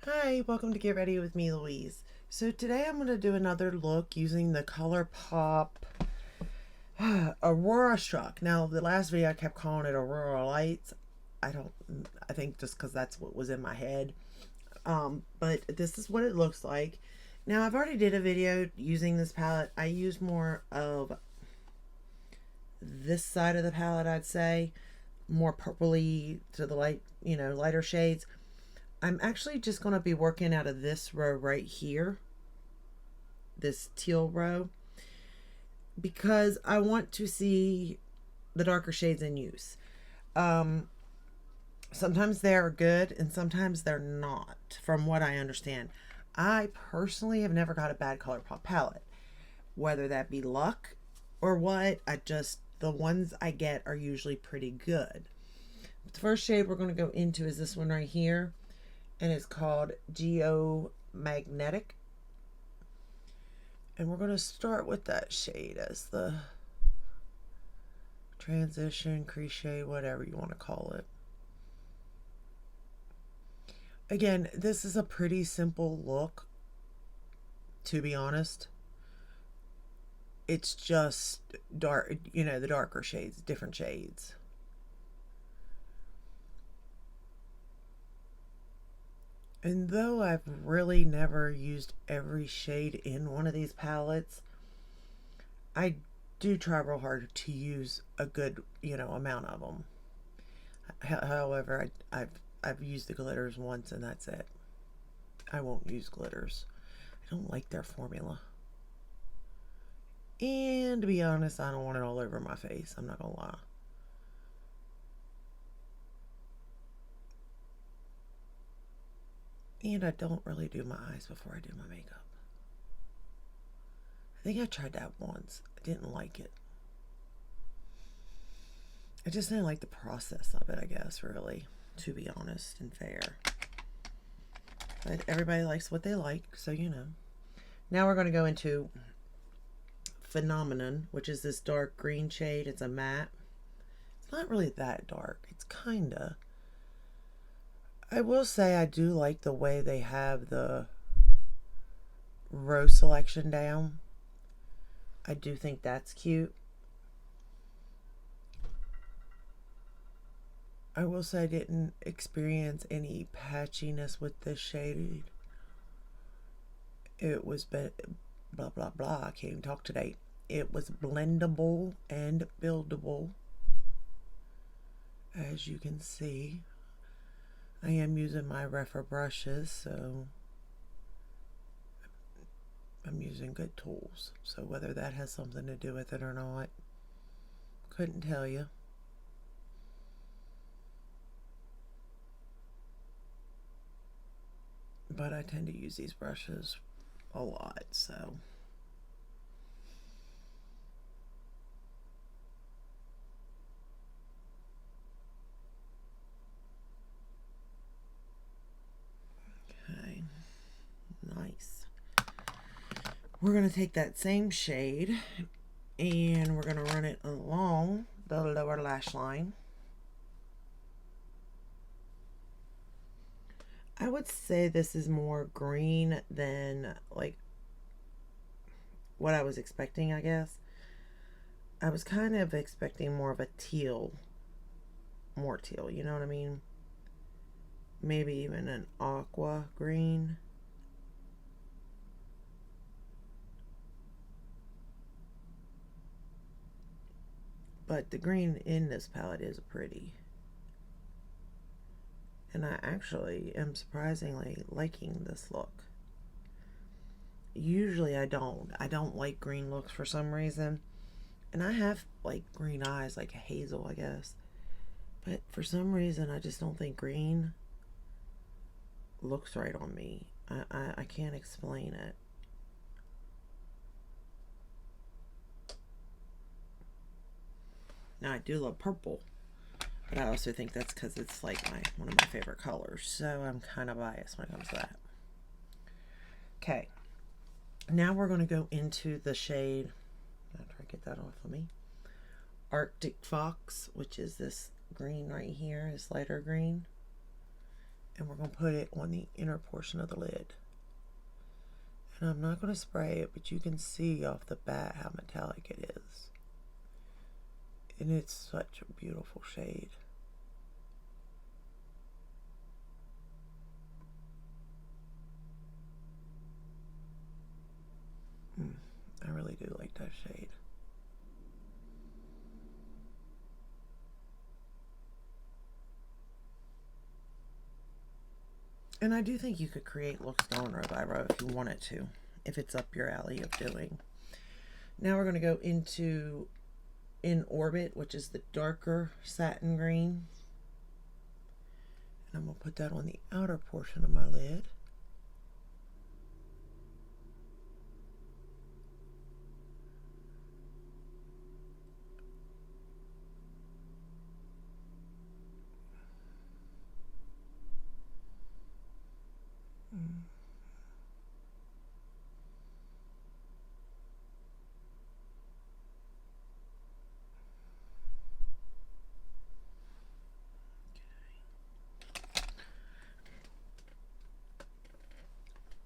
Hi, welcome to Get Ready with me, Louise. So today I'm going to do another look using the Colourpop Aurora Struck. Now, the last video I kept calling it Aurora Lights. I think just because that's what was in my head. But this is what it looks like. Now, I've already did a video using this palette. I use more of this side of the palette, I'd say. More purpley to the light, lighter shades. I'm actually just going to be working out of this row right here, this teal row, because I want to see the darker shades in use. Sometimes they're good and sometimes they're not, from what I understand. I personally have never got a bad Colourpop palette, whether that be luck or what. The ones I get are usually pretty good. The first shade we're going to go into is this one right here, and it's called Geomagnetic. And we're going to start with that shade as the transition, crease shade, whatever you want to call it. Again, this is a pretty simple look, to be honest. It's just dark, the darker shades, different shades. And though I've really never used every shade in one of these palettes, I do try real hard to use a good, amount of them. However, I've used the glitters once and that's it. I won't use glitters. I don't like their formula. And to be honest, I don't want it all over my face. I'm not gonna lie. And I don't really do my eyes before I do my makeup. I think I tried that once. I didn't like it. I just didn't like the process of it, I guess, really, to be honest and fair. But everybody likes what they like, so Now we're going to go into Phenomenon, which is this dark green shade. It's a matte. It's not really that dark. It's kinda. I will say I do like the way they have the row selection down. I do think that's cute. I will say I didn't experience any patchiness with this shade. It was blah blah blah. I can't even talk today. It was blendable and buildable. As you can see, I am using my Refer brushes, so I'm using good tools. So whether that has something to do with it or not, couldn't tell you. But I tend to use these brushes a lot, so. Okay, nice. We're going to take that same shade and we're going to run it along the lower lash line. I would say this is more green than like what I was expecting, I guess. I was kind of expecting more of a teal, more teal, you know what I mean? Maybe even an aqua green. But the green in this palette is pretty. And I actually am surprisingly liking this look. Usually I don't like green looks for some reason. And I have like green eyes, like a hazel, I guess. But for some reason I just don't think green looks right on me. I can't explain it. Now I do love purple. But I also think that's because it's like one of my favorite colors. So I'm kind of biased when it comes to that. Okay. Now we're going to go into the shade. I'll try to get that off of me. Arctic Fox, which is this green right here, this lighter green. And we're going to put it on the inner portion of the lid. And I'm not going to spray it, but you can see off the bat how metallic it is. And it's such a beautiful shade. I really do like that shade. And I do think you could create looks going with eyebrow if you wanted to, if it's up your alley of doing. Now we're going to go into In Orbit, which is the darker satin green. And I'm going to put that on the outer portion of my lid.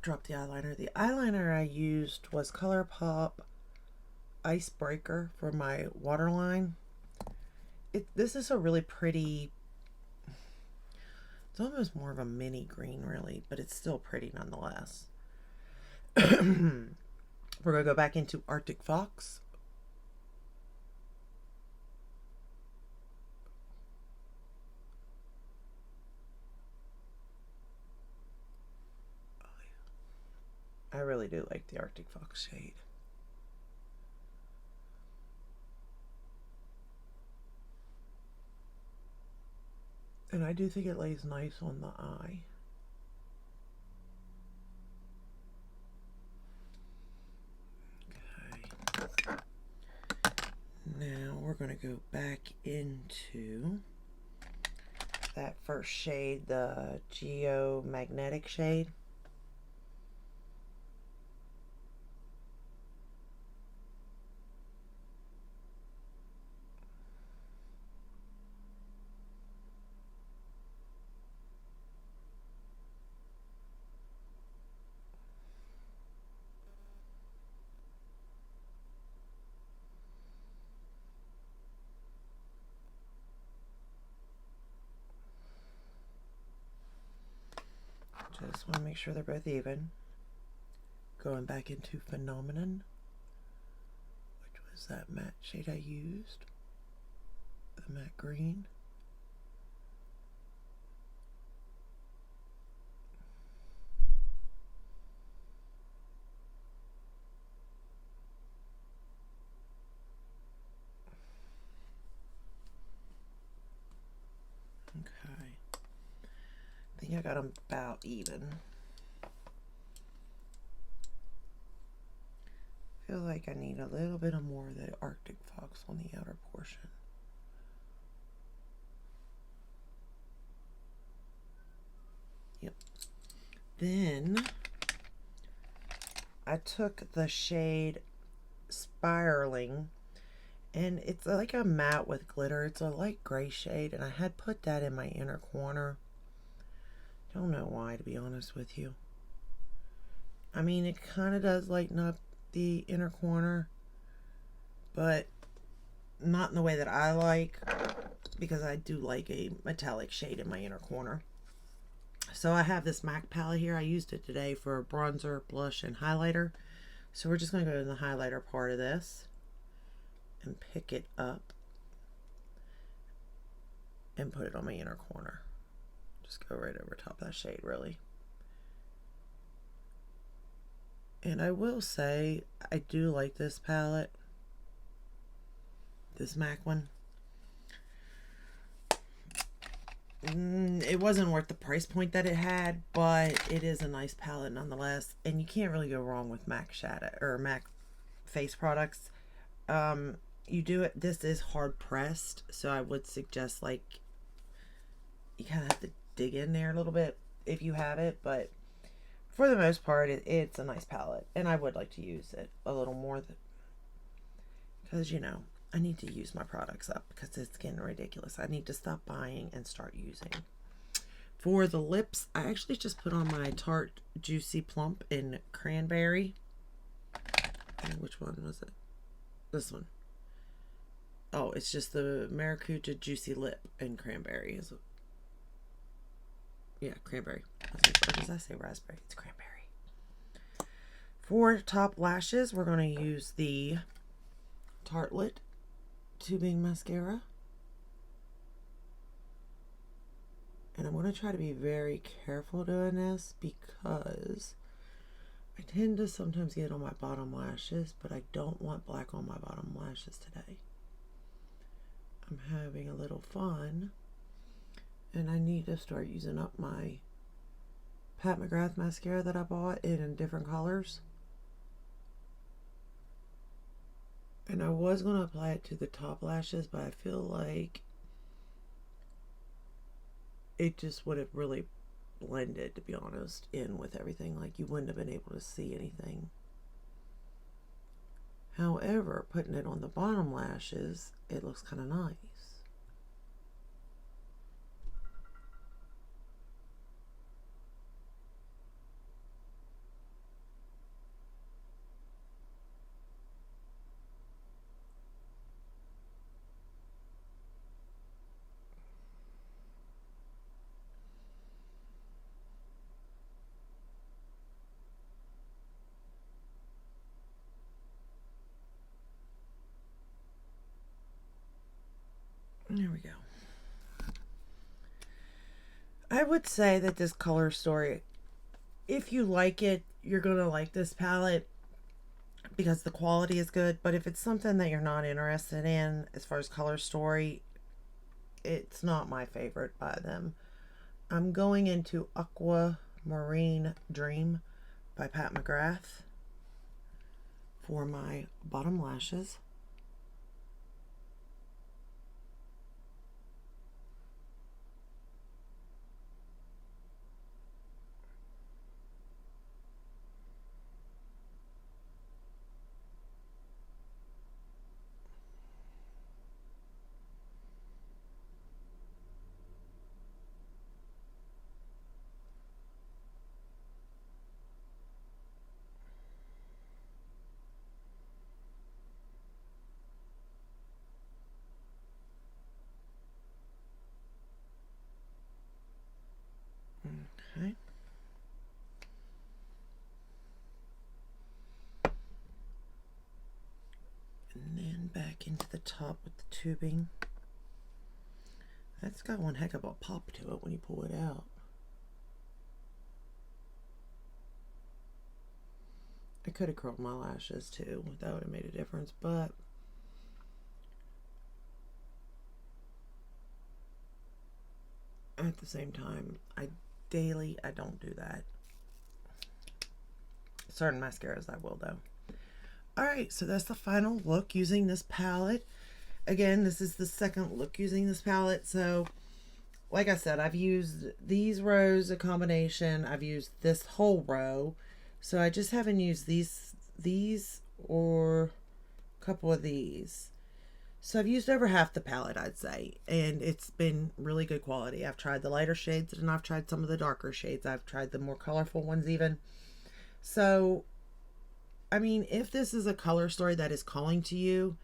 Drop the eyeliner. The eyeliner I used was Colourpop Icebreaker for my waterline. This is a really pretty, it's almost more of a mini green really, but it's still pretty nonetheless. We're going to go back into Arctic Fox. I really do like the Arctic Fox shade. And I do think it lays nice on the eye. Okay. Now we're going to go back into that first shade, the Geomagnetic shade. Just want to make sure they're both even. Going back into Phenomenon, which was that matte shade I used, the matte green. Okay. I think I got them about even. I feel like I need a little bit of more of the Arctic Fox on the outer portion. Yep. Then I took the shade Spiraling, and it's like a matte with glitter. It's a light gray shade, and I had put that in my inner corner. Don't know why, to be honest with you. I mean, it kind of does lighten up the inner corner, but not in the way that I like, because I do like a metallic shade in my inner corner. So I have this MAC palette here. I used it today for bronzer, blush, and highlighter. So we're just going to go to the highlighter part of this and pick it up and put it on my inner corner. Just go right over top of that shade, really. And I will say, I do like this palette. This MAC one. It wasn't worth the price point that it had, but it is a nice palette nonetheless. And you can't really go wrong with MAC shadow or MAC face products. You do it. This is hard pressed, so I would suggest, like, you kind of have to dig in there a little bit if you have it, but for the most part, it's a nice palette, and I would like to use it a little more because, you know, I need to use my products up because it's getting ridiculous. I need to stop buying and start using. For the lips, I actually just put on my Tarte Juicy Plump in Cranberry. Which one was it? This one. Oh, it's just the Maracuja Juicy Lip in Cranberry. Yeah, Cranberry. Or does I say raspberry? It's Cranberry. For top lashes, we're going to use the Tartelette Tubing Mascara. And I'm going to try to be very careful doing this because I tend to sometimes get on my bottom lashes, but I don't want black on my bottom lashes today. I'm having a little fun, and I need to start using up my Pat McGrath mascara that I bought in different colors. And I was going to apply it to the top lashes, but I feel like it just would have really blended, to be honest, in with everything. Like, you wouldn't have been able to see anything. However, putting it on the bottom lashes, it looks kind of nice. There we go. I would say that this color story, if you like it, you're going to like this palette because the quality is good. But if it's something that you're not interested in as far as color story, it's not my favorite by them. I'm going into Aquamarine Dream by Pat McGrath for my bottom lashes. Okay. And then back into the top with the tubing. That's got one heck of a pop to it when you pull it out. I could have curled my lashes too. That would have made a difference, but at the same time, I don't do that. Certain mascaras I will though. Alright, so that's the final look using this palette. Again, this is the second look using this palette. So, like I said, I've used these rows, a combination. I've used this whole row. So I just haven't used these or a couple of these. So I've used over half the palette, I'd say. And it's been really good quality. I've tried the lighter shades and I've tried some of the darker shades. I've tried the more colorful ones even. So, I mean, if this is a color story that is calling to you,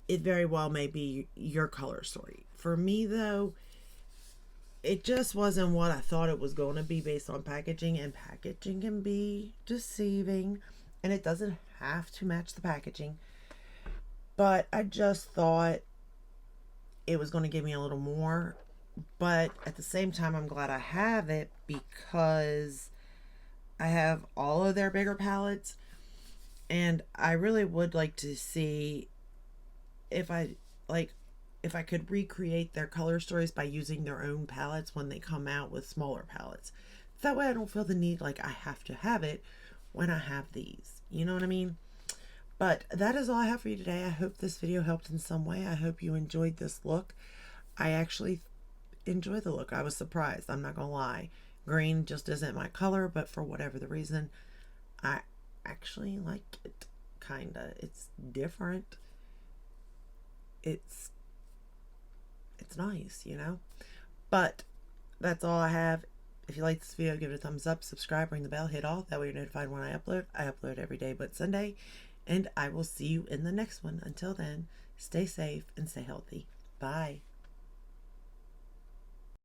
it very well may be your color story. For me, though, it just wasn't what I thought it was going to be based on packaging, and packaging can be deceiving, and it doesn't have to match the packaging. But I just thought it was going to give me a little more, but at the same time, I'm glad I have it because I have all of their bigger palettes, and I really would like to see if I could recreate their color stories by using their own palettes when they come out with smaller palettes. That way I don't feel the need like I have to have it when I have these. You know what I mean? But that is all I have for you today. I hope this video helped in some way. I hope you enjoyed this look. I actually enjoy the look. I was surprised. I'm not going to lie. Green just isn't my color, but for whatever the reason, I actually like it. Kinda. It's different. It's nice, you know? But that's all I have. If you like this video, give it a thumbs up, subscribe, ring the bell, hit all. That way you're notified when I upload. I upload every day but Sunday. And I will see you in the next one. Until then, stay safe and stay healthy. Bye.